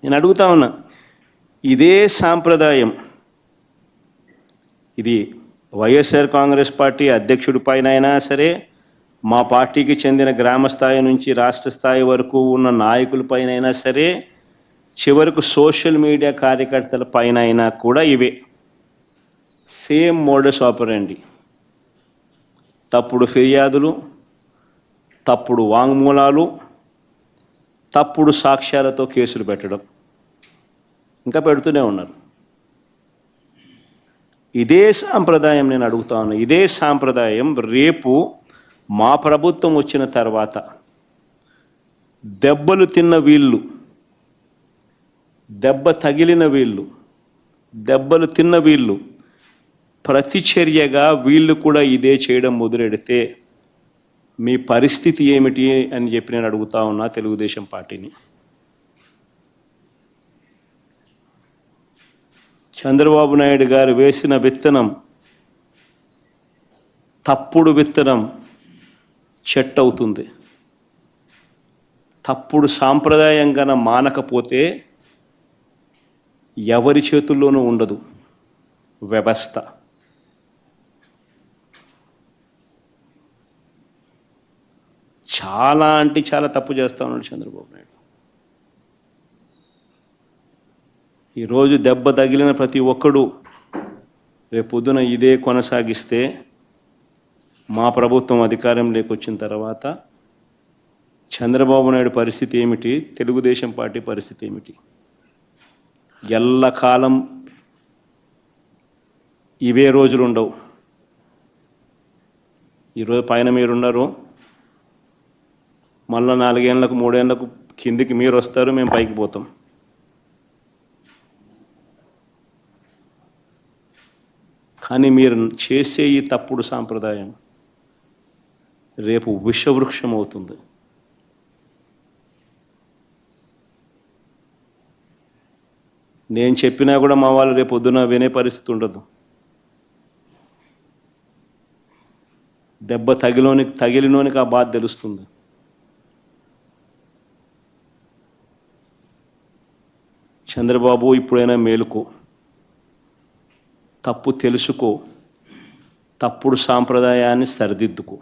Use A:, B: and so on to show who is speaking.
A: నేను అడుగుతా ఉన్నా, ఇదే సాంప్రదాయం ఇది వైఎస్ఆర్ కాంగ్రెస్ పార్టీ అధ్యక్షుడి పైన అయినా సరే, మా పార్టీకి చెందిన గ్రామ స్థాయి నుంచి రాష్ట్ర స్థాయి వరకు ఉన్న నాయకులపైన అయినా సరే, చివరకు సోషల్ మీడియా కార్యకర్తల పైన అయినా కూడా ఇవే సేమ్ మోడస్ ఆపరండి. తప్పుడు ఫిర్యాదులు, తప్పుడు వాంగ్మూలాలు, తప్పుడు సాక్ష్యాలతో కేసులు పెట్టడం, ఇంకా పెడుతూనే ఉన్నారు. ఇదే సాంప్రదాయం నేను అడుగుతా ఉన్నా, ఇదే సాంప్రదాయం రేపు మా ప్రభుత్వం వచ్చిన తర్వాత దెబ్బలు తిన్న వీళ్ళు, దెబ్బ తగిలిన వీళ్ళు, దెబ్బలు తిన్న వీళ్ళు ప్రతిచర్యగా వీళ్ళు కూడా ఇదే చేయడం మొదలెడితే మీ పరిస్థితి ఏమిటి అని చెప్పి నేను అడుగుతా ఉన్నా తెలుగుదేశం పార్టీని. చంద్రబాబు నాయుడు గారు వేసిన విత్తనం, తప్పుడు విత్తనం చెట్టు అవుతుంది. తప్పుడు సాంప్రదాయం గన మానకపోతే ఎవరి చేతుల్లోనూ ఉండదు వ్యవస్థ. చాలా అంటే చాలా తప్పు చేస్తూ ఉన్నాడు చంద్రబాబు నాయుడు. ఈరోజు దెబ్బ తగిలిన ప్రతి ఒక్కడు రేపు పొద్దున ఇదే కొనసాగిస్తే మా ప్రభుత్వం అధికారంలోకి వచ్చిన తర్వాత చంద్రబాబు నాయుడు పరిస్థితి ఏమిటి, తెలుగుదేశం పార్టీ పరిస్థితి ఏమిటి? ఎల్లకాలం ఇవే రోజులు ఉండవు. ఈరోజు పైన మీరున్నారు, మళ్ళీ 4 ఏళ్ళకు 3 ఏళ్ళకు కిందికి మీరు వస్తారు, మేము పైకి పోతాం. కానీ మీరు చేసే ఈ తప్పుడు సాంప్రదాయం రేపు విషవృక్షం అవుతుంది. నేను చెప్పినా కూడా మా వాళ్ళు రేపు పొద్దున వినే పరిస్థితి ఉండదు. దెబ్బ తగిలినోనికి ఆ బాధ తెలుస్తుంది. చంద్రబాబు ఇప్పుడైనా మేలుకో, తప్పు తెలుసుకో, తప్పుడు సాంప్రదాయాన్ని సరిదిద్దుకో.